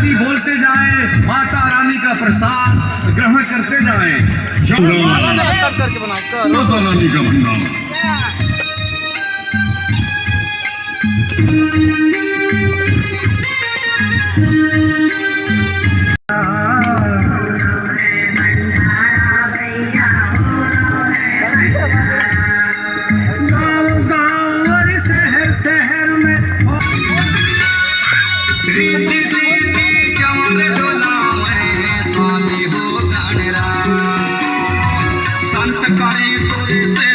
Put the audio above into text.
जपजी बोलते जाएं, माता रानी का प्रसाद ग्रहण करते जाएं। माता रानी का भंडारा। संत करे तो